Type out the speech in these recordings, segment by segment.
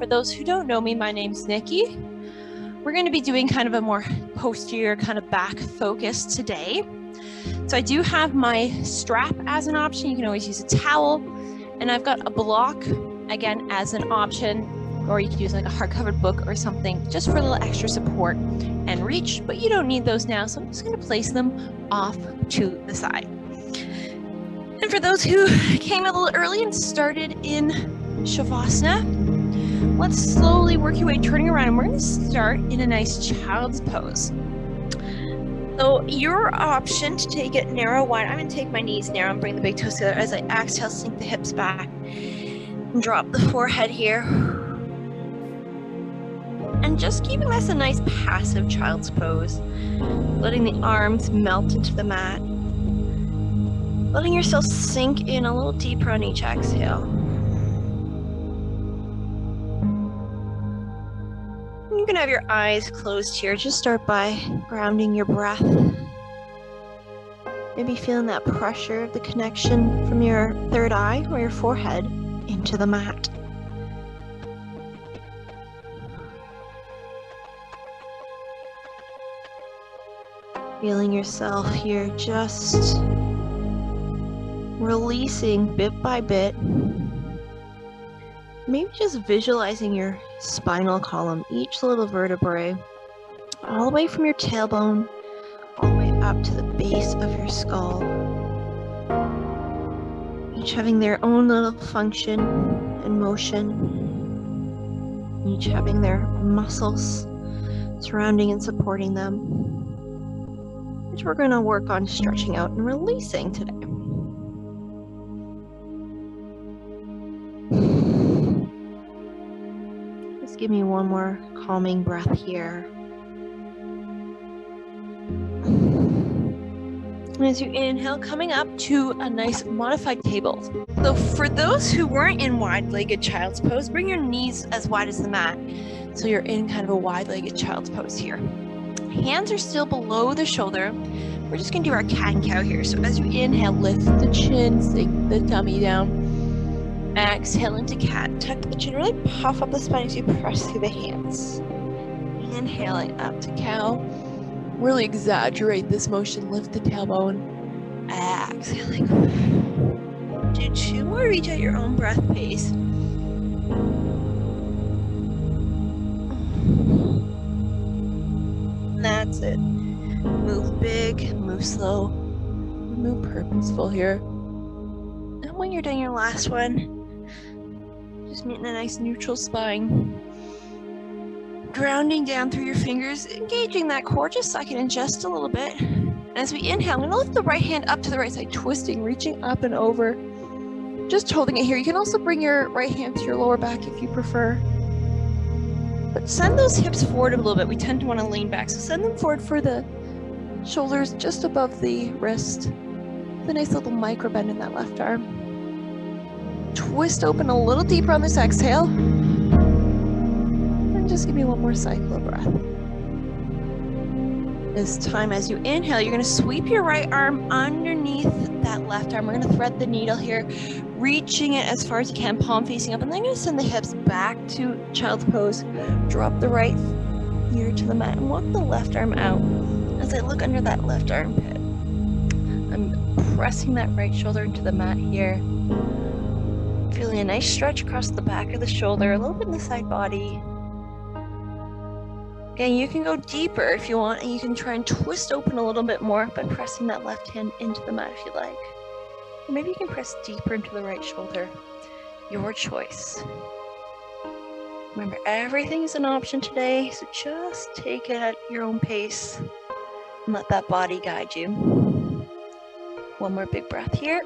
For those who don't know me, my name's Nikki. We're going to be doing kind of a more posterior kind of back focus today. So I do have my strap as an option. You can always use a towel, and I've got a block again as an option, or you could use like a hardcover book or something just for a little extra support and reach, but you don't need those now. So I'm just going to place them off to the side. And for those who came a little early and started in Shavasana, let's slowly work your way turning around, and we're going to start in a nice child's pose. So your option to take it narrow, wide. I'm going to take my knees narrow and bring the big toes together as I exhale, sink the hips back and drop the forehead here. And just keeping this a nice passive child's pose, letting the arms melt into the mat, letting yourself sink in a little deeper on each exhale. You can have your eyes closed here. Just start by grounding your breath. Maybe feeling that pressure of the connection from your third eye or your forehead into the mat. Feeling yourself here, just releasing bit by bit. Maybe just visualizing your spinal column, each little vertebrae, all the way from your tailbone, all the way up to the base of your skull. Each having their own little function and motion, each having their muscles surrounding and supporting them, which we're going to work on stretching out and releasing today. Just give me one more calming breath here. And as you inhale, coming up to a nice modified table. So for those who weren't in wide-legged child's pose, bring your knees as wide as the mat. So you're in kind of a wide-legged child's pose here. Hands are still below the shoulder. We're just going to do our cat and cow here. So as you inhale, lift the chin, sink the tummy down. Exhale into cat. Tuck the chin, really puff up the spine as you press through the hands. Inhaling up to cow. Really exaggerate this motion. Lift the tailbone. Exhaling. Do two more each at your own breath pace. That's it. Move big, move slow, move purposeful here. And when you're done your last one, just meeting a nice neutral spine. Grounding down through your fingers, engaging that core just so I can adjust a little bit. And as we inhale, I'm going to lift the right hand up to the right side, twisting, reaching up and over. Just holding it here. You can also bring your right hand to your lower back if you prefer. But send those hips forward a little bit. We tend to want to lean back, so send them forward for the shoulders just above the wrist. With a nice little micro bend in that left arm. Twist open a little deeper on this exhale. And just give me one more cycle of breath. This time as you inhale, you're going to sweep your right arm underneath that left arm. We're going to thread the needle here, reaching it as far as you can, palm facing up, and then I'm going to send the hips back to child's pose. Drop the right ear to the mat and walk the left arm out as I look under that left armpit. I'm pressing that right shoulder into the mat here. Feeling a nice stretch across the back of the shoulder, a little bit in the side body. Again, you can go deeper if you want, and you can try and twist open a little bit more by pressing that left hand into the mat if you like. Or maybe you can press deeper into the right shoulder. Your choice. Remember, everything is an option today, so just take it at your own pace and let that body guide you. One more big breath here.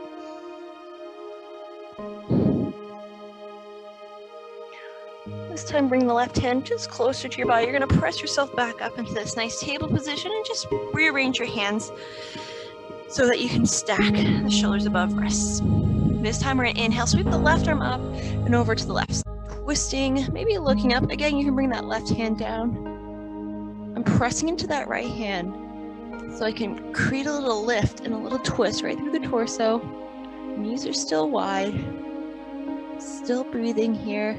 This time, bring the left hand just closer to your body. You're going to press yourself back up into this nice table position and just rearrange your hands so that you can stack the shoulders above wrists. This time, we're going to inhale, sweep the left arm up and over to the left side. Twisting, maybe looking up. Again, you can bring that left hand down. I'm pressing into that right hand so I can create a little lift and a little twist right through the torso. Knees are still wide. Still breathing here.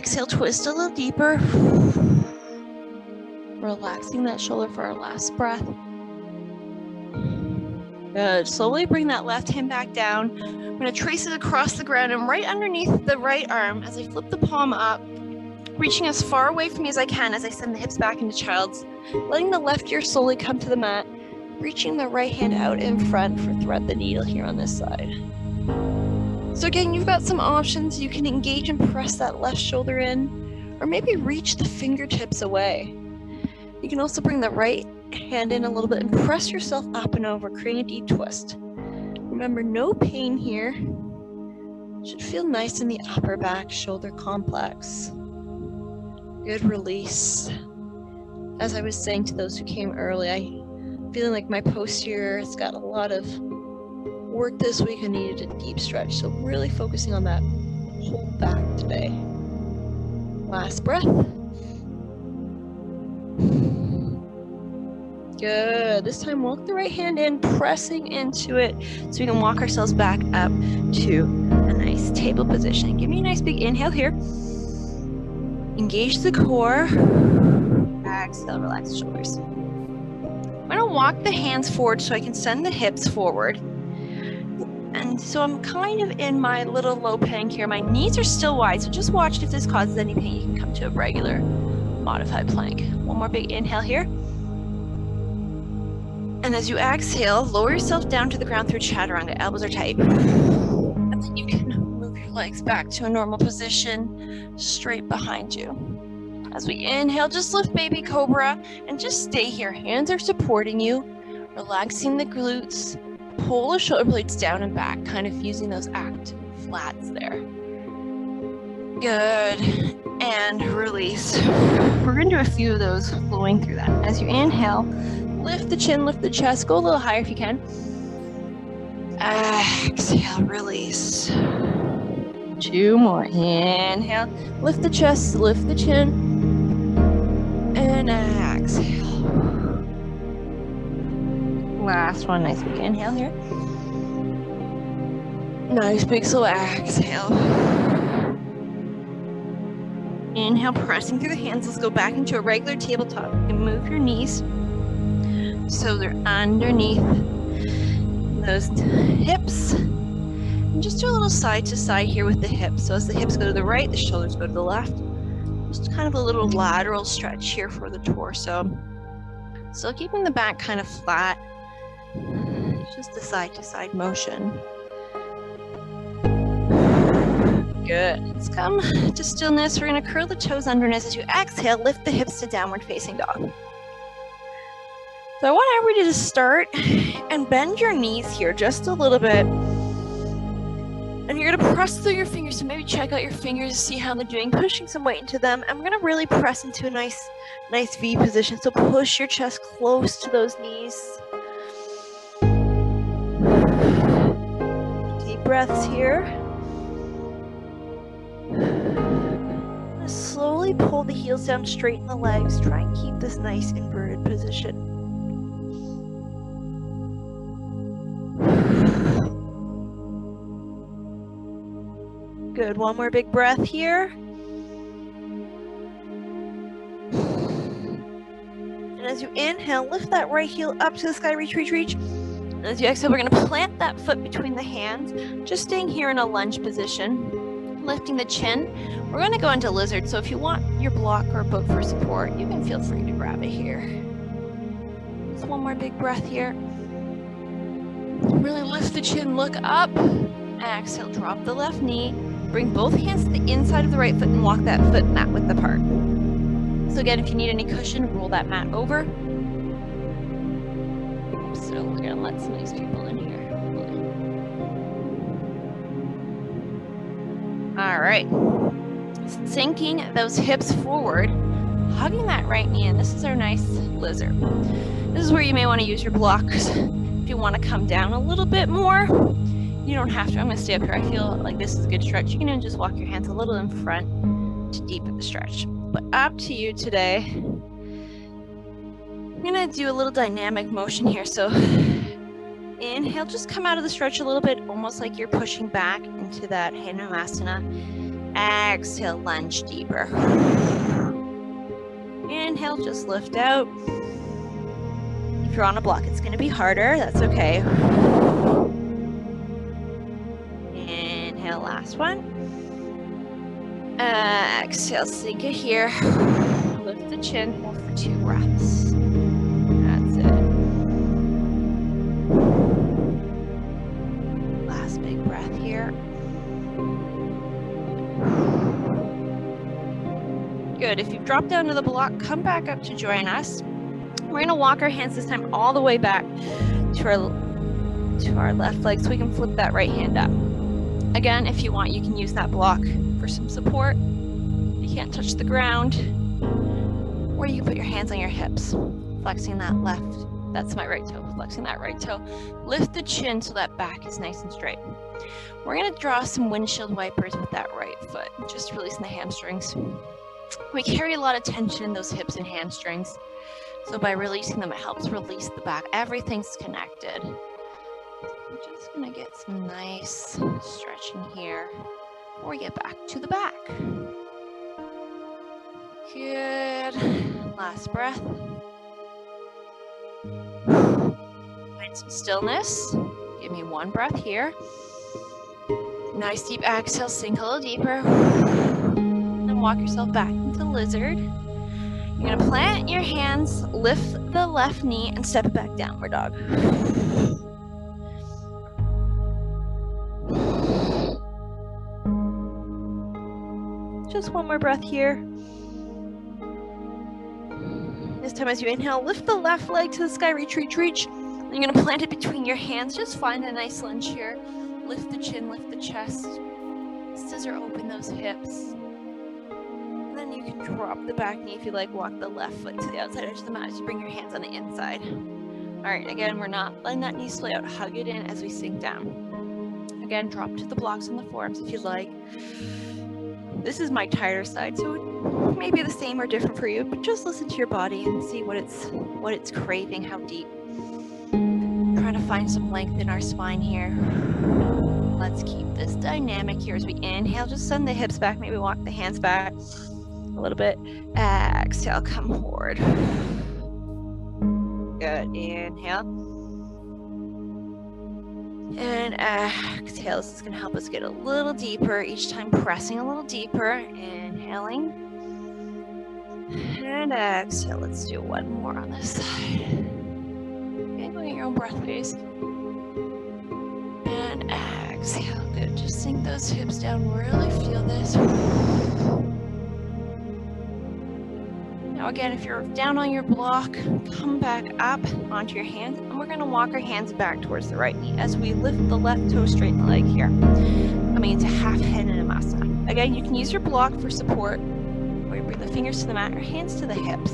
exhale, twist a little deeper. Relaxing that shoulder for our last breath. Good. Slowly bring that left hand back down. I'm going to trace it across the ground and right underneath the right arm as I flip the palm up, reaching as far away from me as I can as I send the hips back into child's, letting the left ear slowly come to the mat, reaching the right hand out in front for thread the needle here on this side. So again, you've got some options. You can engage and press that left shoulder in, or maybe reach the fingertips away. You can also bring the right hand in a little bit and press yourself up and over, creating a deep twist. Remember, no pain here. Should feel nice in the upper back shoulder complex. Good release. As I was saying to those who came early, I'm feeling like my posterior has got a lot of work this week. I needed a deep stretch, so really focusing on that whole back today. Last breath. Good. This time walk the right hand in, pressing into it so we can walk ourselves back up to a nice table position. Give me a nice big inhale here. Engage the core. Exhale, relax the shoulders. I'm going to walk the hands forward so I can send the hips forward. And so I'm kind of in my little low plank here. My knees are still wide, so just watch if this causes any pain. You can come to a regular modified plank. One more big inhale here. And as you exhale, lower yourself down to the ground through chaturanga. Elbows are tight. And then you can move your legs back to a normal position straight behind you. As we inhale, just lift baby cobra and just stay here. Hands are supporting you, relaxing the glutes. Pull the shoulder blades down and back, kind of using those active flats there. Good. And release. We're going to do a few of those flowing through that. As you inhale, lift the chin, lift the chest, go a little higher if you can. Exhale, release. Two more. Inhale, lift the chest, lift the chin. And exhale. Last one, nice big inhale here. Nice big slow exhale. Inhale, pressing through the hands. Let's go back into a regular tabletop. You can move your knees so they're underneath those hips. And just do a little side to side here with the hips. So as the hips go to the right, the shoulders go to the left. Just kind of a little lateral stretch here for the torso. Still keeping the back kind of flat. Just a side to side motion. Good. Let's come to stillness. We're going to curl the toes underneath. As you exhale, lift the hips to downward facing dog. So I want everybody to start and bend your knees here just a little bit. And you're going to press through your fingers. So maybe check out your fingers, see how they're doing, pushing some weight into them. And we're going to really press into a nice V position. So push your chest close to those knees. Deep breaths here. Slowly pull the heels down, straighten the legs. Try and keep this nice inverted position. Good. One more big breath here. And as you inhale, lift that right heel up to the sky. Reach, reach, reach. And as you exhale, we're going to plant that foot between the hands. Just staying here in a lunge position. Lifting the chin. We're going to go into lizard. So if you want your block or book for support, you can feel free to grab it here. Just one more big breath here. Really lift the chin, look up. Exhale, drop the left knee. Bring both hands to the inside of the right foot and walk that foot mat width apart. So again, if you need any cushion, roll that mat over. So we're going to let some of these people in here. All right. Sinking those hips forward, hugging that right knee in. This is our nice lizard. This is where you may want to use your blocks. If you want to come down a little bit more, you don't have to. I'm going to stay up here. I feel like this is a good stretch. You can even just walk your hands a little in front to deepen the stretch. But up to you today. I'm going to do a little dynamic motion here. So inhale, just come out of the stretch a little bit, almost like you're pushing back into that Malasana. Exhale, lunge deeper. Inhale, just lift out. If you're on a block, it's going to be harder. That's okay. Inhale, last one. Exhale, sink it here. Lift the chin, hold for 2 breaths. That's it. Last big breath here. Good. If you've dropped down to the block, come back up to join us. We're going to walk our hands this time all the way back to our left leg so we can flip that right hand up. Again, if you want, you can use that block for some support. You can't touch the ground. Or you can put your hands on your hips, flexing that left. That's my right toe, flexing that right toe. Lift the chin so that back is nice and straight. We're going to draw some windshield wipers with that right foot, just releasing the hamstrings. We carry a lot of tension in those hips and hamstrings. So by releasing them, it helps release the back. Everything's connected. I'm just going to get some nice stretching here before we get back to the back. Good. Last breath. Find some stillness. Give me 1 breath here. Nice deep exhale. Sink a little deeper. And walk yourself back into lizard. You're going to plant your hands, lift the left knee, and step it back, downward dog. Just 1 more breath here. This time as you inhale, lift the left leg to the sky, reach, reach, reach. And you're going to plant it between your hands. Just find a nice lunge here. Lift the chin, lift the chest. Scissor open those hips. And then you can drop the back knee if you like. Walk the left foot to the outside edge of the mat as you bring your hands on the inside. All right, again, we're not letting that knee splay out. Hug it in as we sink down. Again, drop to the blocks on the forearms if you'd like. This is my tighter side, so it may be the same or different for you, but just listen to your body and see what it's craving, how deep. Trying to find some length in our spine here. Let's keep this dynamic here as we inhale. Just send the hips back, maybe walk the hands back a little bit. Exhale, come forward. Good. Inhale. And exhale. This is going to help us get a little deeper, each time pressing a little deeper. Inhaling. And exhale. Let's do 1 more on this side. Okay, look at your own breath, please. And exhale. Good. Just sink those hips down. Really feel this. Now again, if you're down on your block, come back up onto your hands, and we're going to walk our hands back towards the right knee as we lift the left toe, straighten the leg here. Coming into half hen in Malasana. Again, you can use your block for support, or you bring the fingers to the mat or hands to the hips.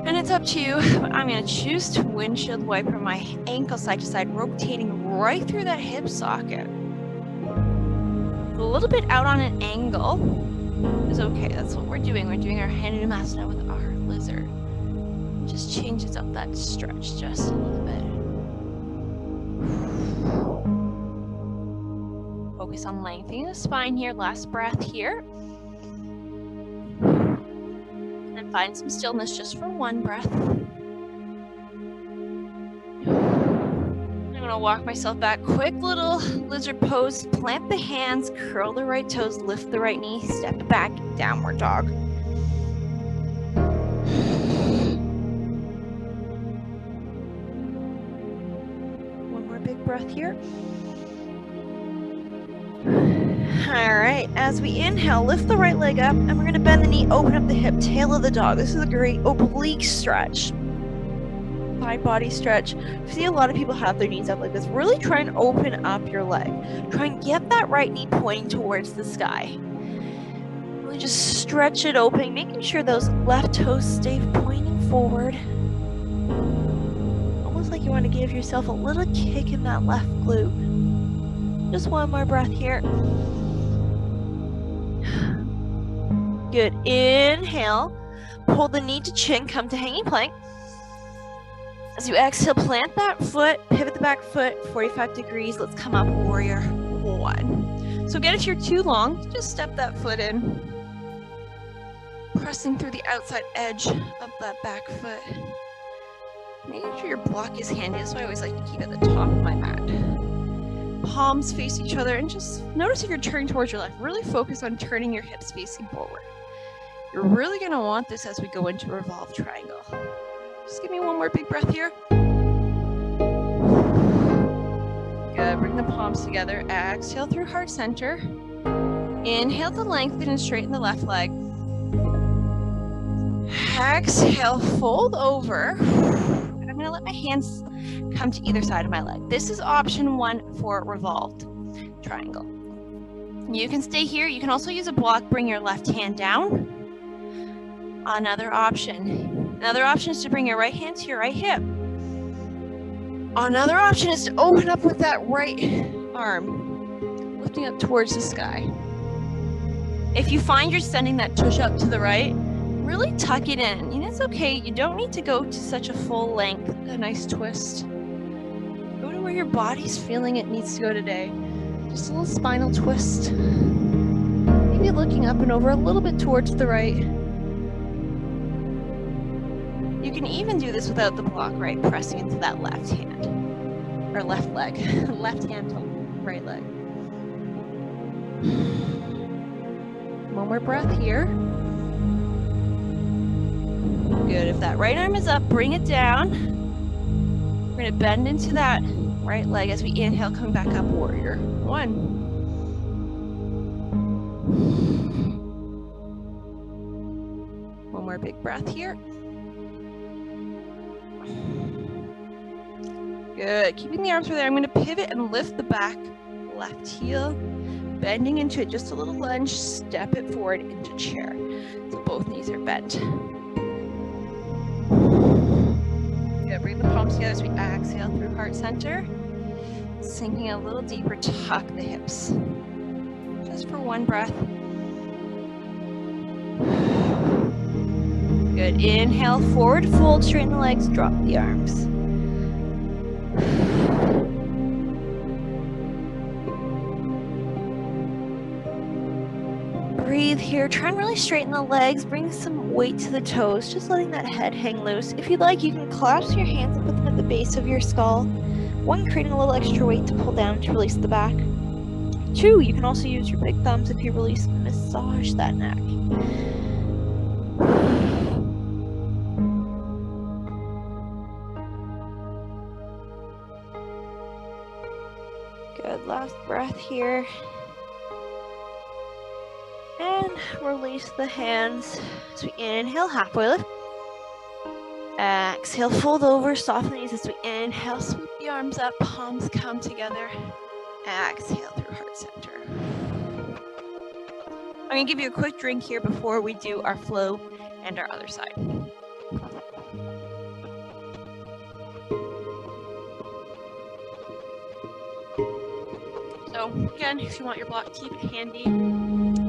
And it's up to you, but I'm going to choose to windshield wiper my ankle side to side, rotating right through that hip socket. A little bit out on an angle is okay. That's what we're doing. We're doing our hand in Malasana with our lizard. It just changes up that stretch just a little bit. Focus on lengthening the spine here. Last breath here. And find some stillness just for 1 breath. I'm going to walk myself back. Quick little lizard pose. Plant the hands, curl the right toes, lift the right knee, step it back, downward dog. One more big breath here. All right, as we inhale, lift the right leg up, and we're going to bend the knee, open up the hip, tail of the dog. This is a great oblique stretch. Side body stretch. I see a lot of people have their knees up like this. Really try and open up your leg. Try and get that right knee pointing towards the sky. Really just stretch it open, making sure those left toes stay pointing forward. Almost like you want to give yourself a little kick in that left glute. Just 1 more breath here. Good. Inhale. Pull the knee to chin. Come to hanging plank. As you exhale, plant that foot, pivot the back foot, 45 degrees. Let's come up, warrior 1. So again, if you're too long, just step that foot in. Pressing through the outside edge of that back foot. Making sure your block is handy. That's why I always like to keep it at the top of my mat. Palms face each other, and just notice if you're turning towards your left. Really focus on turning your hips facing forward. You're really going to want this as we go into revolved triangle. Just give me one more big breath here. Good. Bring the palms together. Exhale through heart center. Inhale to lengthen and straighten the left leg. Exhale, fold over. I'm going to let my hands come to either side of my leg. This is option 1 for revolved triangle. You can stay here. You can also use a block. Bring your left hand down. Another option is to bring your right hand to your right hip. Another option is to open up with that right arm, lifting up towards the sky. If you find you're sending that tush up to the right, really tuck it in. And it's okay. You don't need to go to such a full length, a nice twist. Go to where your body's feeling it needs to go today. Just a little spinal twist. Maybe looking up and over a little bit towards the right. You can even do this without the block, right? Pressing into that left hand, or left leg. Left hand to right leg. One more breath here. Good. If that right arm is up, bring it down. We're going to bend into that right leg as we inhale, coming back up, warrior 1. One more big breath here. Good. Keeping the arms over there, I'm going to pivot and lift the back left heel, bending into it, just a little lunge, step it forward into chair. So both knees are bent. Good. Bring the palms together as we exhale through heart center. Sinking a little deeper, tuck the hips. Just for one breath. Good. Inhale, forward fold, straighten the legs, drop the arms. Breathe here. Try and really straighten the legs. Bring some weight to the toes. Just letting that head hang loose. If you'd like, you can clasp your hands and put them at the base of your skull. 1, creating a little extra weight to pull down to release the back. 2, you can also use your big thumbs if you release, massage that neck. Good. Last breath here. And release the hands as we inhale, halfway lift. Exhale, fold over, soften the knees as we inhale, sweep the arms up, palms come together. Exhale through heart center. I'm going to give you a quick drink here before we do our flow and our other side. So again, if you want your block, keep it handy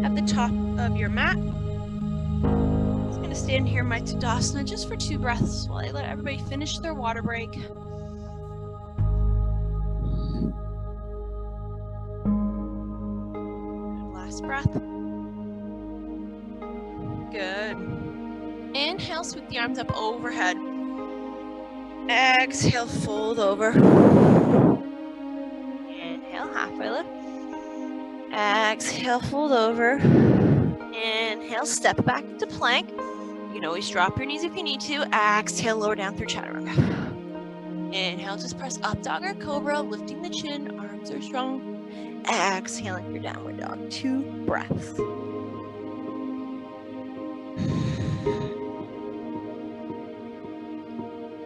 at the top of your mat. I'm just going to stand here in my Tadasana just for 2 breaths while I let everybody finish their water break. Last breath. Good. Inhale, sweep the arms up overhead. Exhale, fold over. Inhale, halfway lift. Exhale, fold over. Inhale, step back into plank. You can always drop your knees if you need to. Exhale, lower down through chaturanga. Inhale, just press up, dog or cobra, lifting the chin, arms are strong. Exhaling your downward dog. 2 breaths.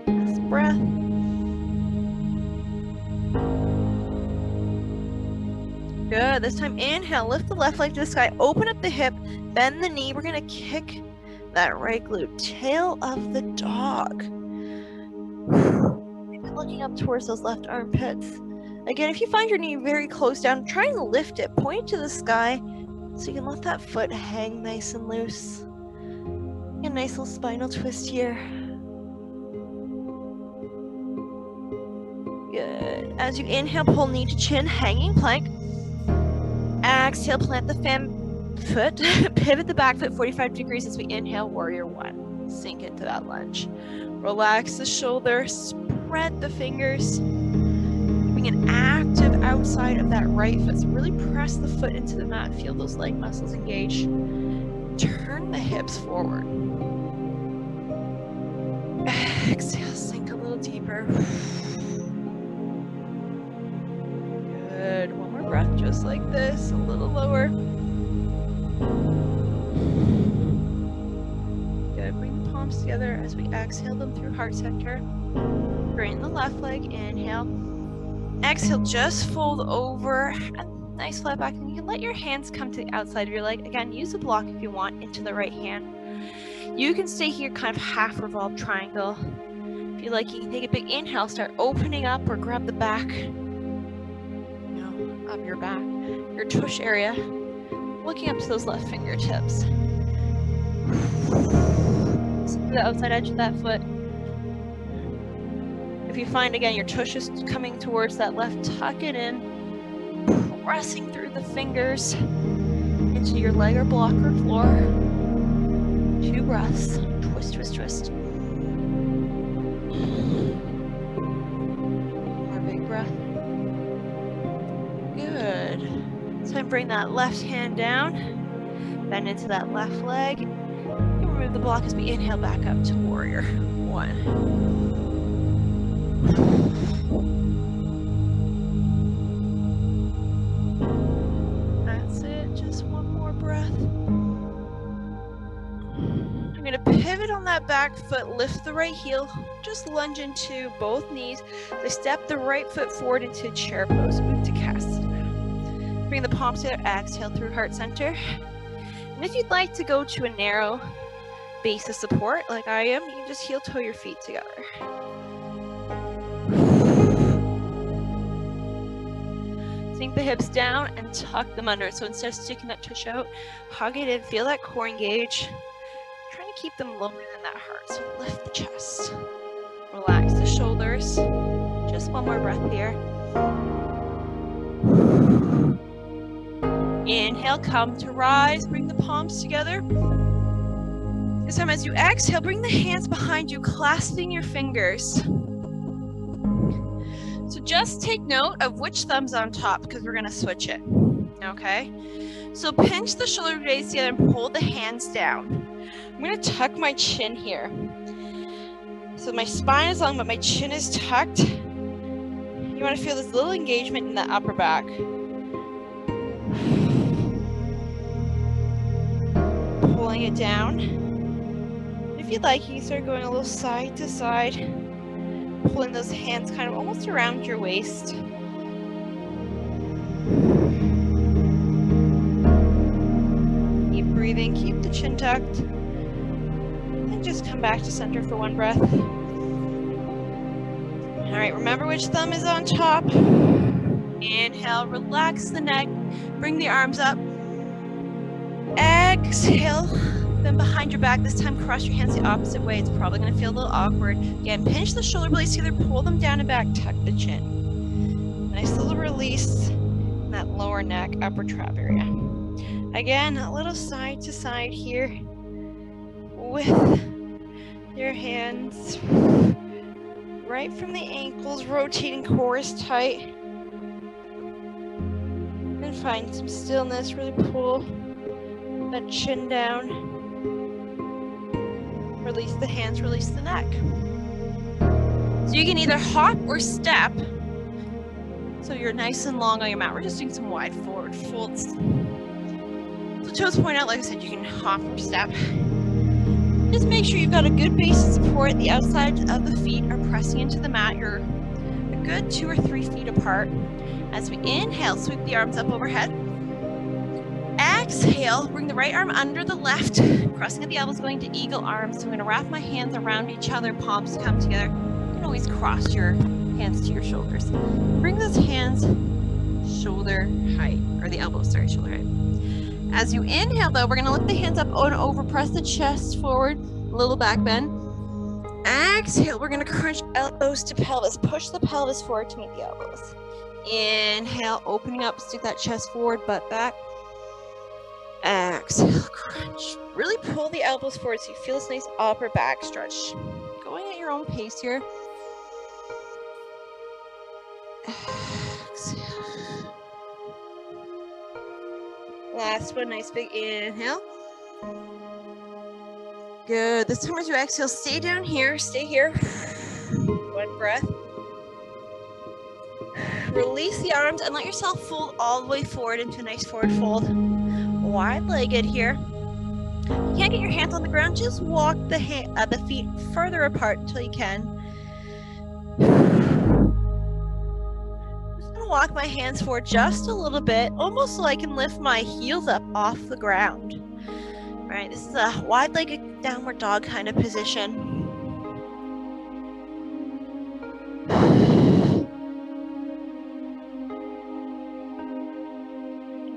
Last breath. Good. This time, inhale, lift the left leg to the sky, open up the hip, bend the knee. We're going to kick that right glute, tail of the dog. Maybe looking up towards those left armpits. Again, if you find your knee very close down, try and lift it, point to the sky so you can let that foot hang nice and loose. A nice little spinal twist here. Good. As you inhale, pull knee to chin, hanging plank. exhale, plant the foot, pivot the back foot 45 degrees as we inhale, warrior one. Sink into that lunge. Relax the shoulders, spread the fingers. Keeping an active outside of that right foot. So really press the foot into the mat. Feel those leg muscles engage. Turn the hips forward. Exhale, sink a little deeper. Good. One more breath, just like this. A little lower. Good. Bring the palms together as we exhale them through heart center. Straighten the left leg. Inhale. Exhale, just fold over. A nice flat back. And you can let your hands come to the outside of your leg. Again, use a block if you want into the right hand. You can stay here, kind of half revolved triangle. If you like, you can take a big inhale, start opening up or grab the back, of your back, your tush area, looking up to those left fingertips. To the outside edge of that foot. If you find, again, your tush is coming towards that left, tuck it in, pressing through the fingers into your leg or block or floor. 2 breaths. Twist, twist, twist. More big breath. Good. So bring that left hand down. Bend into that left leg. And remove the block as we inhale back up to warrior one. That's it. Just one more breath. I'm going to pivot on that back foot, lift the right heel, just lunge into both knees. So step the right foot forward into chair pose, Uttanasana. Bring the palms together, exhale through heart center. And if you'd like to go to a narrow base of support, like I am, you can just heel toe your feet together. Sink the hips down and tuck them under. So instead of sticking that tush out, hug it in, feel that core engage. Trying to keep them lower than that heart. So lift the chest. Relax the shoulders. Just one more breath here. Inhale, come to rise. Bring the palms together. This time as you exhale, bring the hands behind you, clasping your fingers. So just take note of which thumb's on top because we're going to switch it. Okay? So pinch the shoulder blades together and pull the hands down. I'm going to tuck my chin here. So my spine is long, but my chin is tucked. You want to feel this little engagement in the upper back. Pulling it down. If you'd like, you can start going a little side to side, pulling those hands kind of almost around your waist. Keep breathing, keep the chin tucked, and just come back to center for one breath. All right, remember which thumb is on top. Inhale, relax the neck, bring the arms up. Exhale, then behind your back. This time cross your hands the opposite way. It's probably going to feel a little awkward. Again, pinch the shoulder blades together, pull them down and back, tuck the chin. Nice little release in that lower neck, upper trap area. Again, a little side to side here with your hands right from the ankles, rotating core is tight. And find some stillness, really pull that chin down. Release the hands, release the neck. So you can either hop or step. So you're nice and long on your mat. We're just doing some wide forward folds. So toes point out, like I said, you can hop or step. Just make sure you've got a good base of support. The outside of the feet are pressing into the mat. You're a good 2 or 3 feet apart. As we inhale, sweep the arms up overhead. Exhale, bring the right arm under the left, crossing at the elbows, going to eagle arms. So I'm going to wrap my hands around each other, palms come together. You can always cross your hands to your shoulders. Bring those hands shoulder height, or the elbows, sorry, shoulder height. As you inhale, though, we're going to lift the hands up and over, press the chest forward, a little back bend. Exhale, we're going to crunch elbows to pelvis, push the pelvis forward to meet the elbows. Inhale, opening up, stick that chest forward, butt back. Exhale, crunch. Really pull the elbows forward so you feel this nice upper back stretch. Going at your own pace here. Exhale. Last one, nice big inhale. Good. This time as you exhale, stay down here, stay here. One breath. Release the arms and let yourself fold all the way forward into a nice forward fold. Wide-legged here. You can't get your hands on the ground, just walk the feet further apart until you can. I'm just gonna walk my hands forward just a little bit, almost so I can lift my heels up off the ground. All right, this is a wide-legged downward dog kind of position.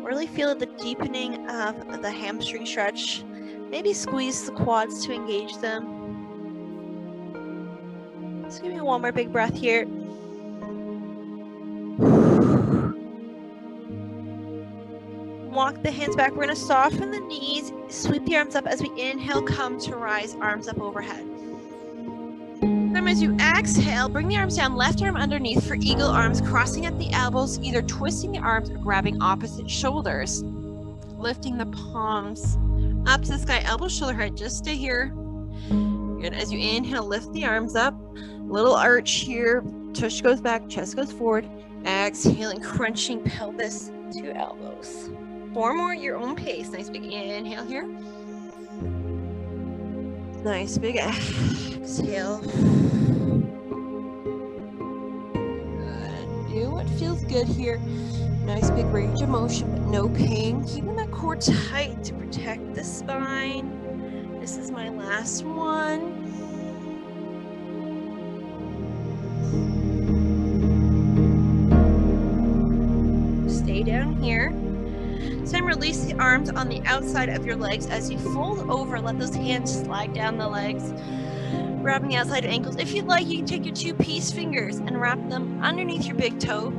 Really feel the deepening of the hamstring stretch. Maybe squeeze the quads to engage them. Just give me one more big breath here. Walk the hands back. We're going to soften the knees, sweep the arms up as we inhale, come to rise, arms up overhead. Then as you exhale, bring the arms down, left arm underneath for eagle arms, crossing at the elbows, either twisting the arms or grabbing opposite shoulders. Lifting the palms up to the sky, elbow, shoulder height, just stay here. Good, as you inhale, lift the arms up, little arch here, tush goes back, chest goes forward. Exhaling, crunching pelvis to elbows. 4 more at your own pace. Nice big inhale here. Nice big exhale. Good. Do what feels good here. Nice big range of motion, but no pain. Keeping that core tight to protect the spine. This is my last one. Stay down here. This time release the arms on the outside of your legs as you fold over. Let those hands slide down the legs. Grabbing the outside ankles. If you'd like, you can take your 2 peace fingers and wrap them underneath your big toe,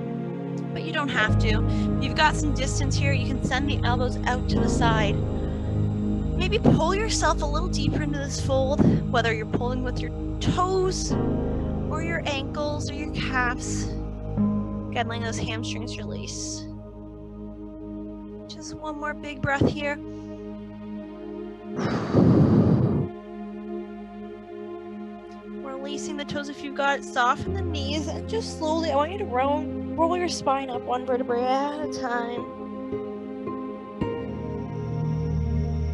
but you don't have to. If you've got some distance here, you can send the elbows out to the side. Maybe pull yourself a little deeper into this fold, whether you're pulling with your toes or your ankles or your calves. Again, letting those hamstrings release. Just one more big breath here. Releasing the toes if you've got it. Soften the knees and just slowly, I want you to roll your spine up one vertebrae at a time.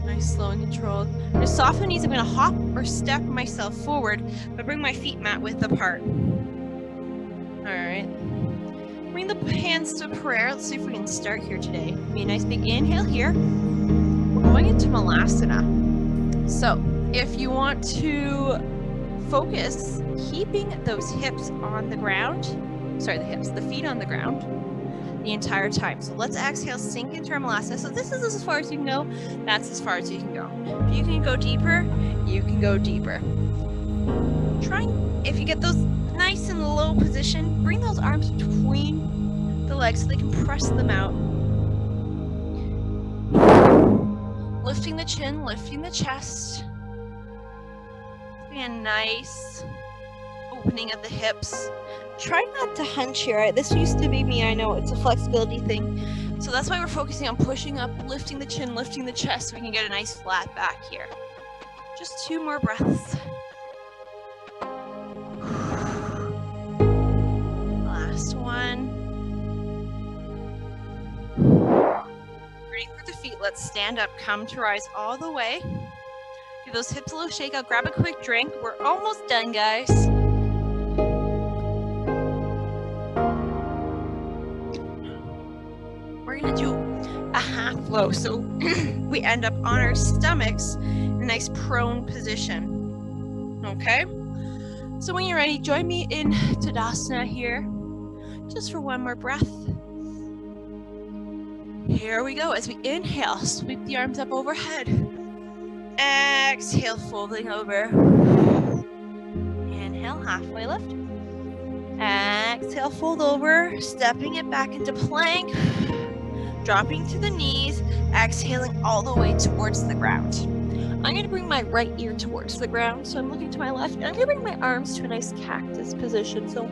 Nice, slow and controlled. To soften the knees, I'm going to hop or step myself forward, but bring my feet mat width apart. All right. Bring the hands to prayer. Let's see if we can start here today. Give me a nice big inhale here. We're going into Malasana. So if you want to focus keeping those hips on the ground, the feet on the ground the entire time. So let's exhale, sink into our Malasana. So this is as far as you can go. That's as far as you can go. If you can go deeper, you can go deeper. If you get those nice and low position, bring those arms between the legs so they can press them out. Lifting the chin, lifting the chest. A nice opening of the hips. Try not to hunch here. Right? This used to be me. I know it's a flexibility thing. So that's why we're focusing on pushing up, lifting the chin, lifting the chest so we can get a nice flat back here. Just 2 more breaths. Last one. Breathing through the feet. Let's stand up. Come to rise all the way. Give those hips a little shake out. Grab a quick drink. We're almost done, guys. We're going to do a half flow. So we end up on our stomachs in a nice prone position. Okay? So when you're ready, join me in Tadasana here. Just for one more breath. Here we go. As we inhale, sweep the arms up overhead. Exhale, folding over. Inhale, halfway lift. Exhale, fold over, stepping it back into plank. dropping to the knees, exhaling all the way towards the ground. I'm going to bring my right ear towards the ground, so I'm looking to my left, and I'm going to bring my arms to a nice cactus position, so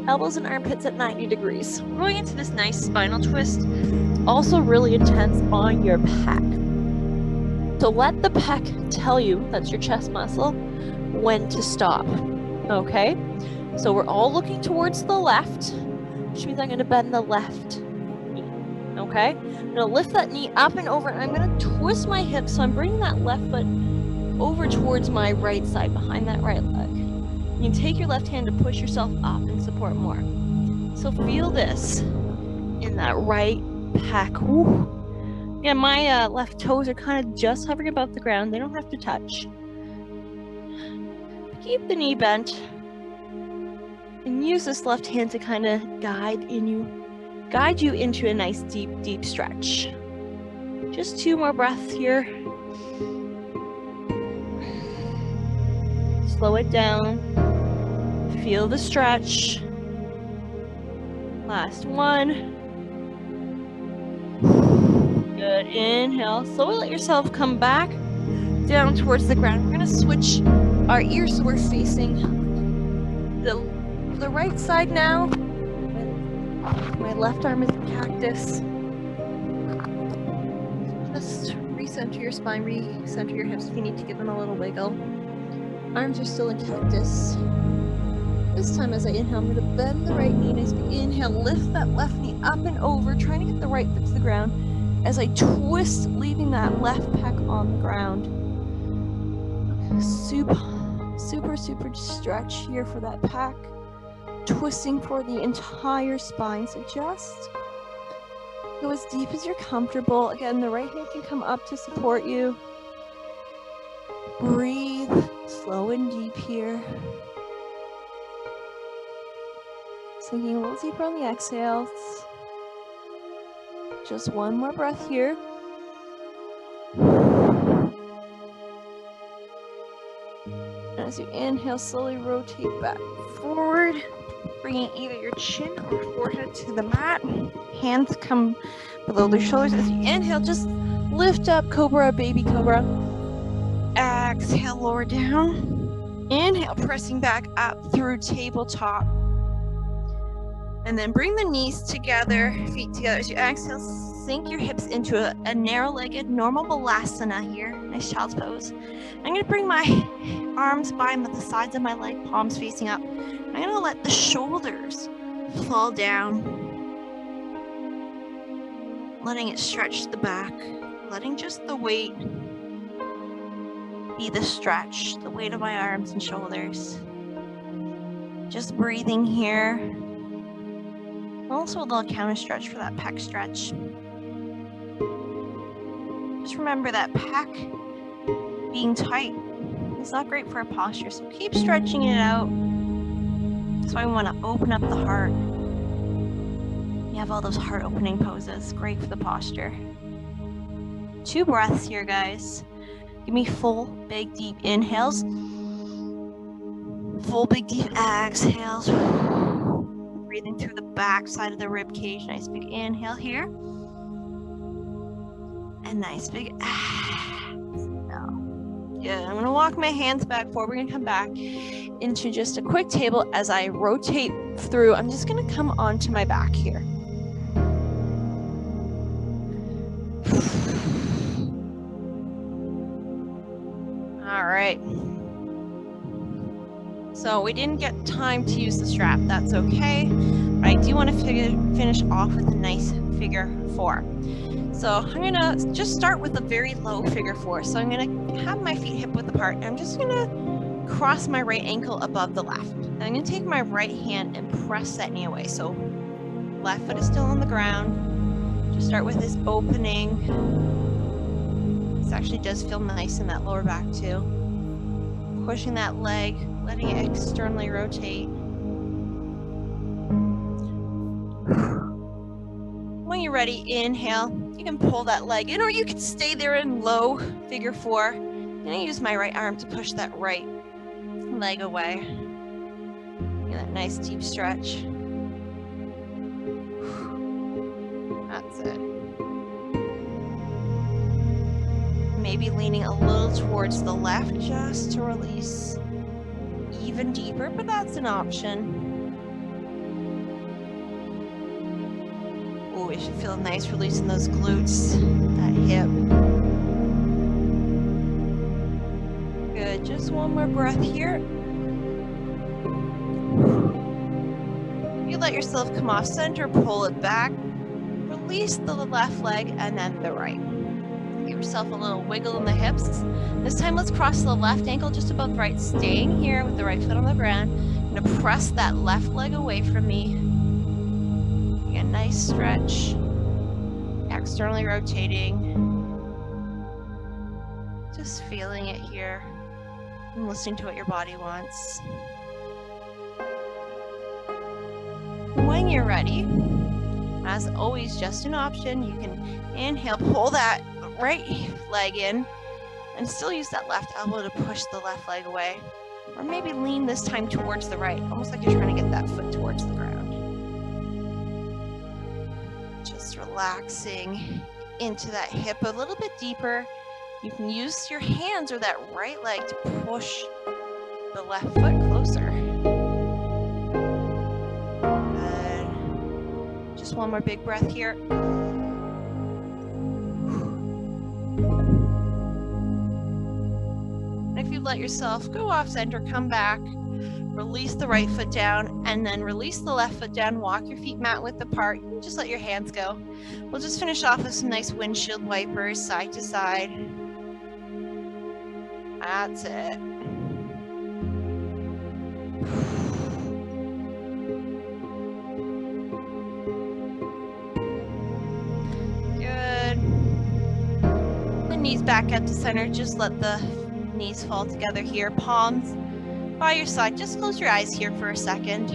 elbows and armpits at 90 degrees. We're going into this nice spinal twist, also really intense on your pec. So let the pec tell you, that's your chest muscle, when to stop, okay? So we're all looking towards the left, which means I'm going to bend the left knee, okay? I'm going to lift that knee up and over, and I'm going to twist my hips, so I'm bringing that left foot over towards my right side, behind that right leg. You can take your left hand to push yourself up and support more. So feel this in that right pec. Woo. Yeah, my left toes are kind of just hovering above the ground. They don't have to touch. Keep the knee bent. And use this left hand to kind of guide you into a nice deep stretch. Just 2 more breaths here. Slow it down. Feel the stretch. Last one. Good. Inhale. Slowly let yourself come back down towards the ground. We're going to switch our ears so we're facing the right side now. My left arm is a cactus. Just recenter your spine, recenter your hips if you need to give them a little wiggle. Arms are still in cactus. This time as I inhale, I'm going to bend the right knee. Nice big inhale, lift that left knee up and over, trying to get the right foot to the ground as I twist, leaving that left pec on the ground. Super stretch here for that pec. Twisting for the entire spine. So just go as deep as you're comfortable. Again, the right hand can come up to support you. Breathe slow and deep here. Sinking a little deeper on the exhales. Just one more breath here. As you inhale, slowly rotate back forward, bringing either your chin or forehead to the mat. Hands come below the shoulders. As you inhale, just lift up, cobra, baby cobra. Exhale, lower down. Inhale, pressing back up through tabletop. And then bring the knees together, feet together. As you exhale, sink your hips into a narrow-legged, normal Malasana here. Nice child's pose. I'm going to bring my arms by the sides of my leg, palms facing up. I'm going to let the shoulders fall down. Letting it stretch the back. Letting just the weight be the stretch. The weight of my arms and shoulders. Just breathing here. Also a little counter stretch for that pec stretch. Just remember that pec being tight is not great for our posture, so keep stretching it out. That's why we want to open up the heart. You have all those heart opening poses, great for the posture. 2 breaths here, guys. Give me full, big, deep inhales. Full, big, deep exhales. Breathing through the back side of the rib cage. Nice big inhale here. And nice big exhale. Good. I'm going to walk my hands back forward. We're going to come back into just a quick table as I rotate through. I'm just going to come onto my back here. All right. So we didn't get time to use the strap. That's okay. But I do want to finish off with a nice figure 4. So I'm going to just start with a very low figure 4. So I'm going to have my feet hip width apart. And I'm just going to cross my right ankle above the left. And I'm going to take my right hand and press that knee away. So left foot is still on the ground. Just start with this opening. This actually does feel nice in that lower back too. Pushing that leg, letting it externally rotate. When you're ready, inhale. You can pull that leg in, or you can stay there in low figure 4. I'm gonna use my right arm to push that right leg away. Get that nice deep stretch. That's it. maybe leaning a little towards the left just to release even deeper, but that's an option. Oh, it should feel nice releasing those glutes, that hip. Good, just one more breath here. You let yourself come off center, pull it back, release the left leg and then the right. Give yourself a little wiggle in the hips. This time let's cross the left ankle just above the right, staying here with the right foot on the ground. I'm gonna press that left leg away from me. A nice stretch, externally rotating. Just feeling it here and listening to what your body wants. When you're ready, as always, just an option. You can inhale, pull that right leg in, and still use that left elbow to push the left leg away. Or maybe lean this time towards the right, almost like you're trying to get that foot towards the ground. Just relaxing into that hip a little bit deeper. You can use your hands or that right leg to push the left foot closer. Good. Just one more big breath here. And if you let yourself go off center, come back, release the right foot down, and then release the left foot down. Walk your feet mat width apart. Just let your hands go. We'll just finish off with some nice windshield wipers, side to side. That's it. Good. The knees back up to center. Just let the knees fall together here. Palms by your side. Just close your eyes here for a second.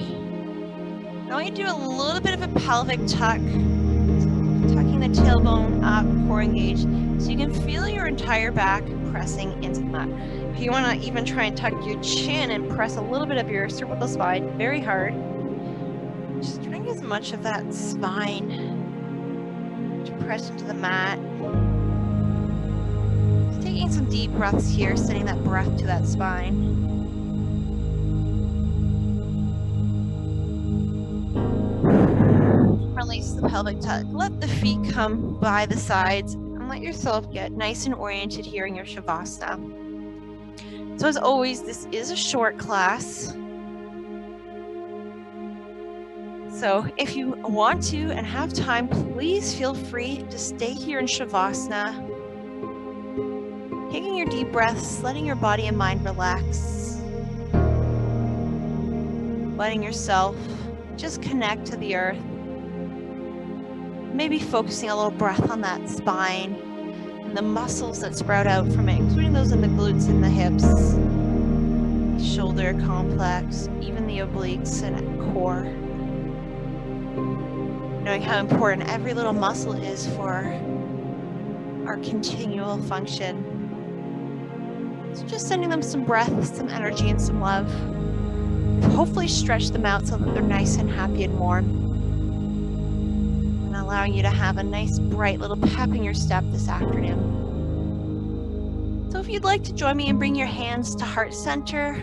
I want you to do a little bit of a pelvic tuck. Tucking the tailbone up, core engaged, so you can feel your entire back pressing into the mat. If you want to even try and tuck your chin and press a little bit of your cervical spine, very hard. Just trying to get as much of that spine to press into the mat. Just taking some deep breaths here, sending that breath to that spine. Release the pelvic tuck. Let the feet come by the sides and let yourself get nice and oriented here in your Shavasana. So as always, this is a short class. So if you want to and have time, please feel free to stay here in Shavasana. Taking your deep breaths, letting your body and mind relax. Letting yourself just connect to the earth. Maybe focusing a little breath on that spine and the muscles that sprout out from it, including those in the glutes and the hips, shoulder complex, even the obliques and core. Knowing how important every little muscle is for our continual function. So just sending them some breath, some energy, and some love. Hopefully stretch them out so that they're nice and happy and warm. Allowing you to have a nice bright little pep in your step this afternoon. So if you'd like to join me and bring your hands to heart center,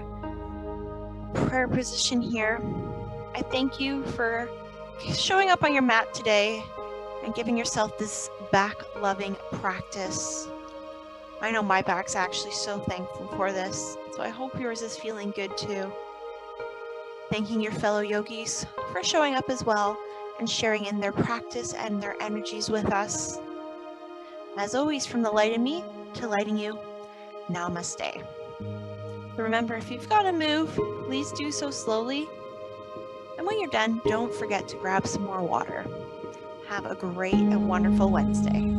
prayer position here, I thank you for showing up on your mat today and giving yourself this back loving practice. I know my back's actually so thankful for this, so I hope yours is feeling good too. Thanking your fellow yogis for showing up as well and sharing in their practice and their energies with us. As always, from the light in me to lighting you, namaste. Remember, if you've got to move, please do so slowly. And when you're done, don't forget to grab some more water. Have a great and wonderful Wednesday.